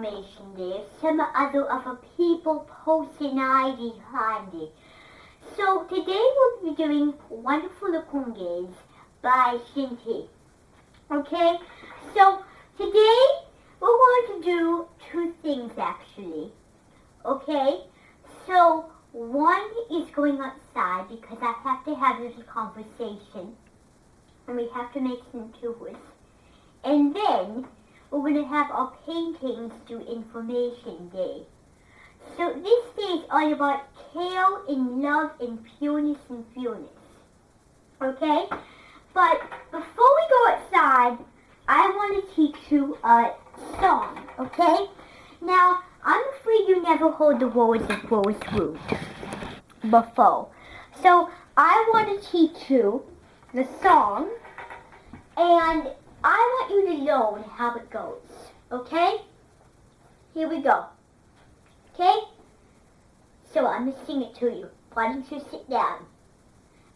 information there. Some other people personality behind it. So today we'll be doing Wonderful Lakunges by Shinty. Okay? So today we're going to do two things actually. Okay? So one is going outside because I have to have a little conversation. And we have to make some tours. And then we're going to have our paintings do information day. So this day is all about care and love and pureness and pureness. Okay? But before we go outside, I want to teach you a song. Okay? Now, I'm afraid you never heard the words of Rose Root before. So I want to teach you the song, and I want you to learn how it goes. Okay? Here we go. Okay? So I'm going to sing it to you. Why don't you sit down?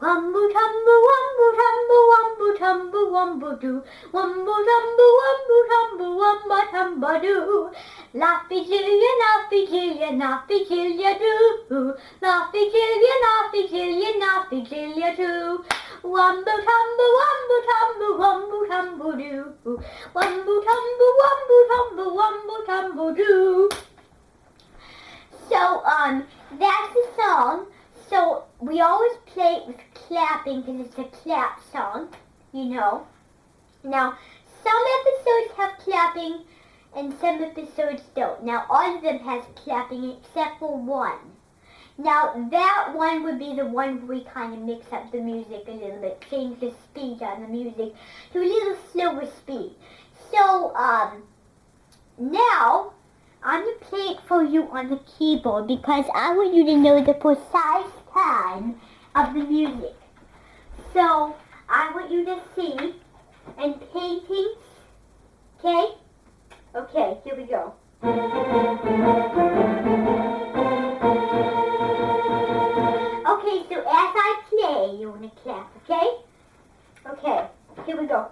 Wambu tumbu wambu tumbu wambu tumbu wambu doo. Wambu tumbu wambu tumbu wamba tumba doo. Laffy Julia, Naffy Julia, Naffy Julia doo. Laffy Julia, Naffy Julia, Naffy Julia doo. Wambu tumbu wambu tumbu wambu tumbu doo. Wambu tumbu wambu tumbu wambu tumbu doo. So, that's the song. So, we always play it with clapping because it's a clap song, you know. Now, some episodes have clapping and some episodes don't. Now, all of them has clapping except for one. Now, that one would be the one where we kind of mix up the music a little bit, change the speed on the music to a little slower speed. So, now, I'm going to play it for you on the keyboard because I want you to know the precise time of the music. So, I want you to see and paintings, okay? Okay, here we go. Okay, so as I play, you want to clap, okay? Okay, here we go.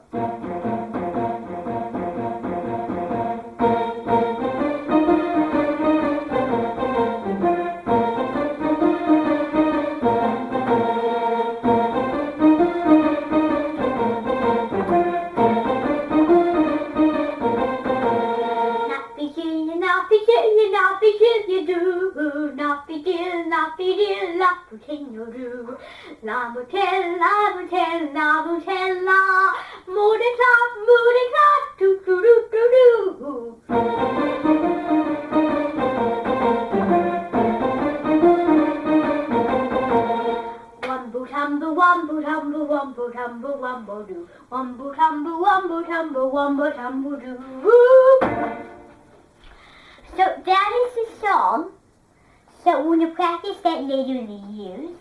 La Butella, Butella, Butella, moving clock, do do do do do. Wambu tumbu, wambu tumbu, wambu tumbu, wambu do. Wambu tumbu, wambu tumbu, wambu tumbu do. So that is the song. So we're going to practice that later in the years.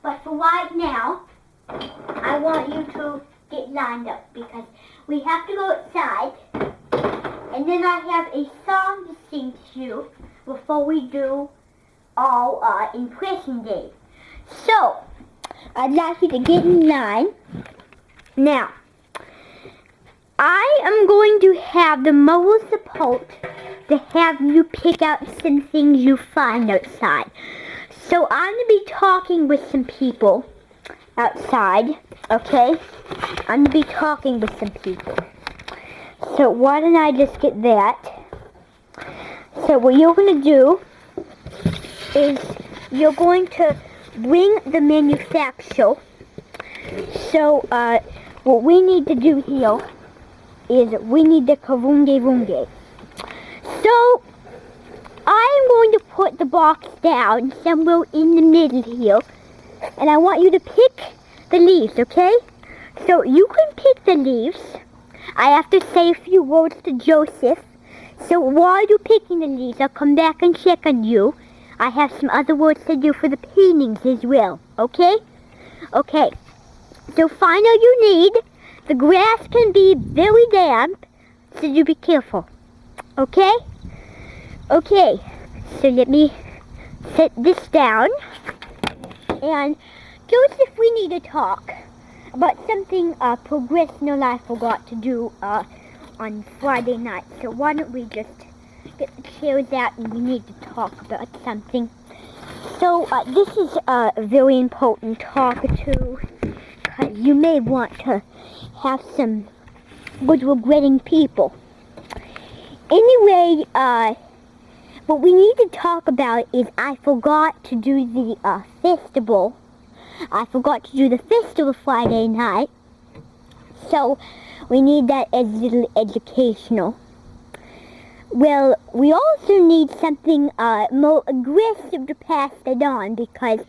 But for right now, I want you to get lined up because we have to go outside. And then I have a song to sing to you before we do our impression day. So, I'd like you to get in line. Now, I am going to have the moral support to have you pick out some things you find outside. So I'm going to be talking with some people outside, okay? I'm going to be talking with some people. So why don't I just get that? So what you're going to do is you're going to bring the manufacturer. So what we need to do here is we need the karunge runge. So I'm going to put the box down somewhere in the middle here, and I want you to pick the leaves, okay? So you can pick the leaves. I have to say a few words to Joseph. So while you're picking the leaves, I'll come back and check on you. I have some other words to do for the paintings as well, okay? Okay, so find all you need. The grass can be very damp, so you be careful, okay? Okay, so let me set this down. And Joseph, we need to talk about something progressional I forgot to do on Friday night. So why don't we just get the chairs out and we need to talk about something. So, this is a very important talk too, because you may want to have some good regretting people. Anyway, what we need to talk about is I forgot to do the festival. I forgot to do the festival Friday night. So, we need that as a little educational. Well, we also need something more aggressive to pass it on, because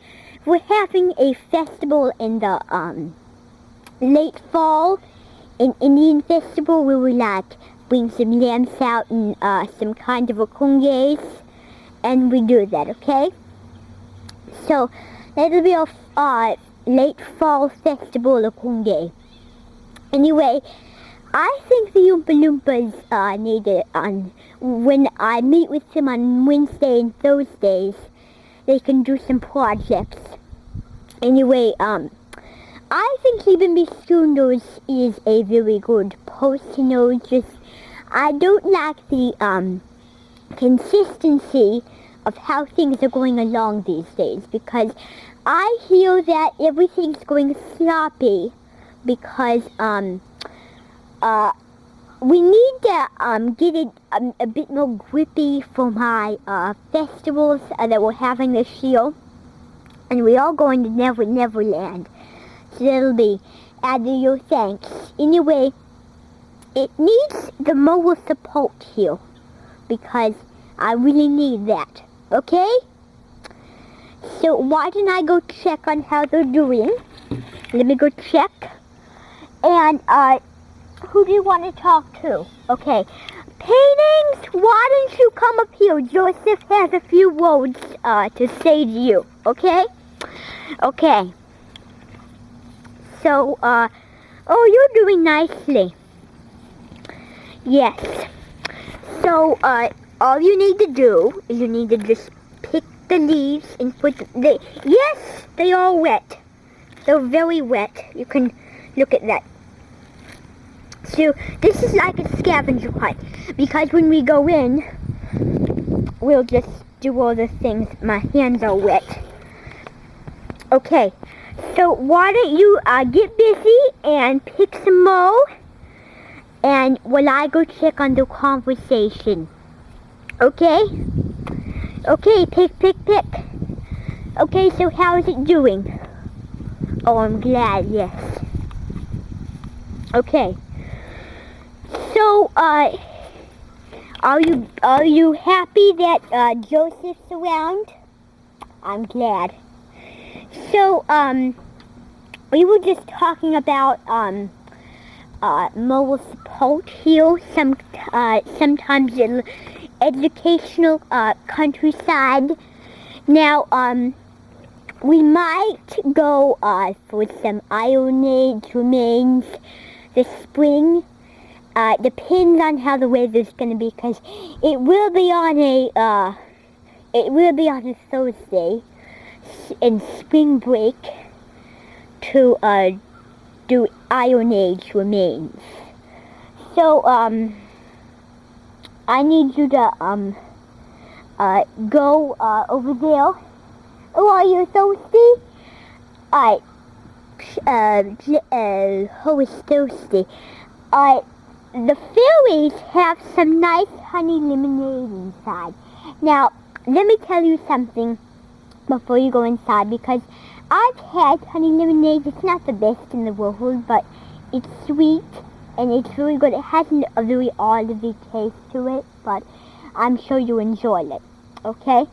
we're having a festival in the late fall, an Indian festival where we bring some lamps out and some kind of a kunges, and we do that, okay? So that'll be a late fall festival of kunge. Anyway, I think the Oompa Loompas need it when I meet with them on Wednesday and Thursdays, they can do some projects. Anyway, I think even B. Schooners is a very good person, I don't like the consistency of how things are going along these days, because I hear that everything's going sloppy because we need to get it a bit more grippy for my festivals that we're having this year, and we're all going to Neverland, so that'll be added your thanks. Anyway, it needs the moral support here, because I really need that, okay? So why don't I go check on how they're doing? Let me go check. And, who do you want to talk to? Okay. Paintings, why don't you come up here? Joseph has a few words, to say to you, okay? Okay. So, oh, you're doing nicely. Yes. So, all you need to do is you need to just pick the leaves and put yes, they are wet. They're very wet. You can look at that. So, this is like a scavenger hunt, because when we go in, we'll just do all the things. My hands are wet. Okay, so why don't you get busy and pick some more, and while I go check on the conversation. Okay? Okay, pick. Okay, so how is it doing? Oh, I'm glad, yes. Okay. So, are you happy that Joseph's around? I'm glad. So, we were just talking about moral support here. Sometimes in educational countryside. Now, we might go for some Iron Age remains this spring. Depends on how the weather's gonna be, because it will be on a Thursday in spring break to do Iron Age remains. So I need you to go over there. Oh, are you thirsty? Who is thirsty? The fairies have some nice honey lemonade inside. Now, let me tell you something before you go inside, because I've had honey lemonade. It's not the best in the world, but it's sweet and it's really good. It has a very oily taste to it, but I'm sure you enjoy it. Okay?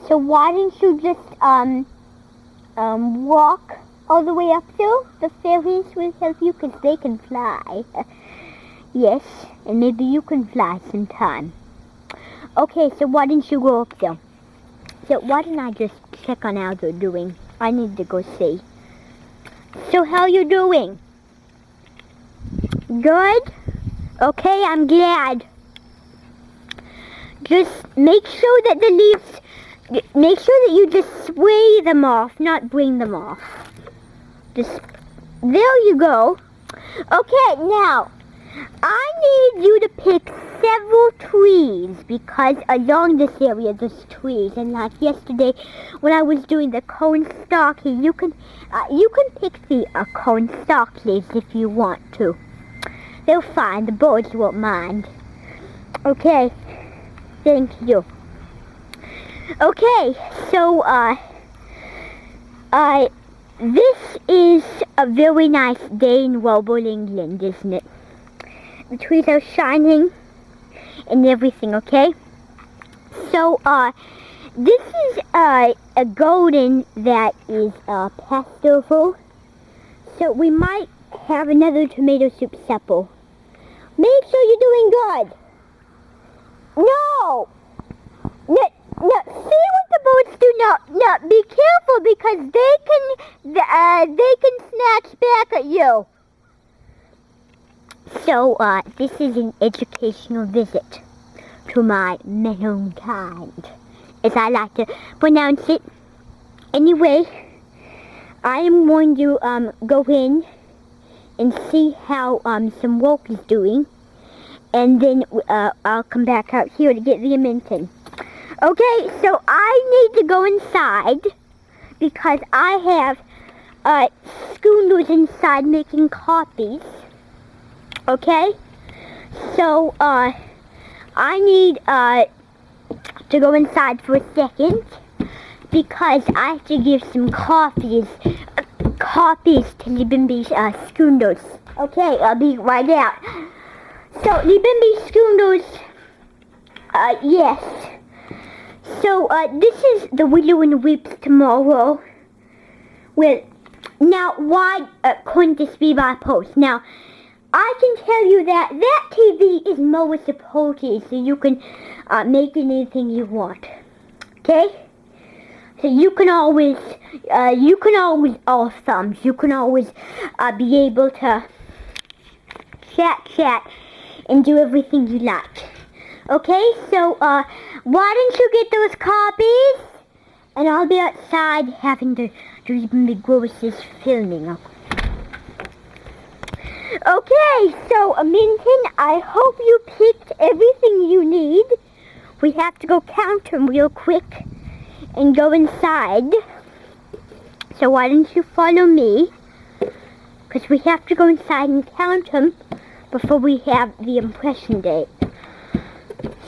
So why don't you just walk all the way up there? The fairies will help you, because they can fly. Yes, and maybe you can fly sometime. Okay, so why don't you go up there? So why don't I just check on how they're doing? I need to go see. So how you doing? Good? Okay, I'm glad. Just make sure that the leaves, make sure that you just spray them off, not bring them off. Just, there you go. Okay, now, I need you to pick several trees because along this area there's trees. And like yesterday when I was doing the cone stalking, you can pick the cone stalk leaves if you want to. They're fine. The birds won't mind. Okay. Thank you. Okay. So this is a very nice day in Wellbourne, England, isn't it? The trees are shining and everything, okay? So, this is a garden that is passed over. So we might have another tomato soup supper. Make sure you're doing good. No! No, see what the birds do. No, be careful because they can snatch back at you. So, this is an educational visit to my mankind, as I like to pronounce it. Anyway, I am going to go in and see how some work is doing, and then I'll come back out here to get the minton. Okay, so I need to go inside because I have schooners inside making copies. Okay, so I need to go inside for a second because I have to give some copies to Libimbi's schooners. Okay, I'll be right out. So Libimbi schooners, yes. So this is the Willow and Weeps tomorrow. Well, now why couldn't this be my post? Now, I can tell you that TV is more supported, so you can make anything you want. Okay? So you can always all thumbs. You can always be able to chat, and do everything you like. Okay? So why don't you get those copies? And I'll be outside having to do even the grossest filming. Okay, so Minton, I hope you picked everything you need. We have to go count them real quick and go inside. So why don't you follow me? Because we have to go inside and count them before we have the impression date.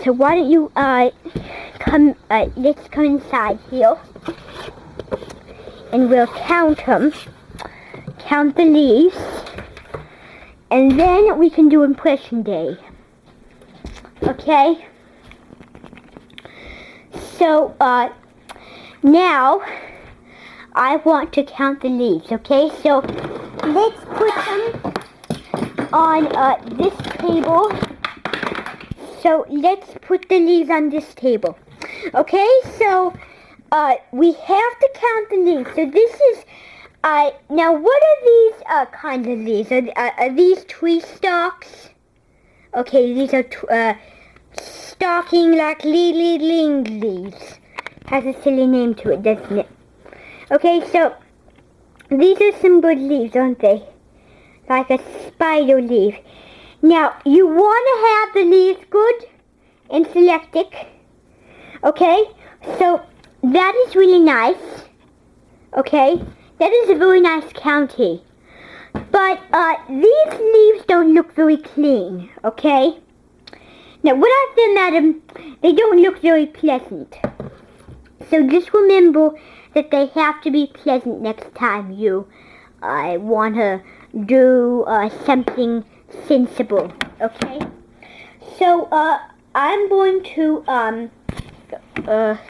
So why don't you let's come inside here. And we'll count them. Count the leaves. And then we can do impression day. Okay? So, now, I want to count the leaves, okay? So, let's put them on this table. So, let's put the leaves on this table. Okay? So, we have to count the leaves. So, this is... now what are these kinds of leaves? Are these tree stalks? Okay, these are stalking like ling leaves. Has a silly name to it, doesn't it? Okay, so these are some good leaves, aren't they? Like a spider leaf. Now, you want to have the leaves good and selectic. Okay, so that is really nice. Okay. That is a very nice county. But these leaves don't look very clean, okay? Now what I've done, madam, they don't look very pleasant. So just remember that they have to be pleasant next time you want to do something sensible, okay? So I'm going to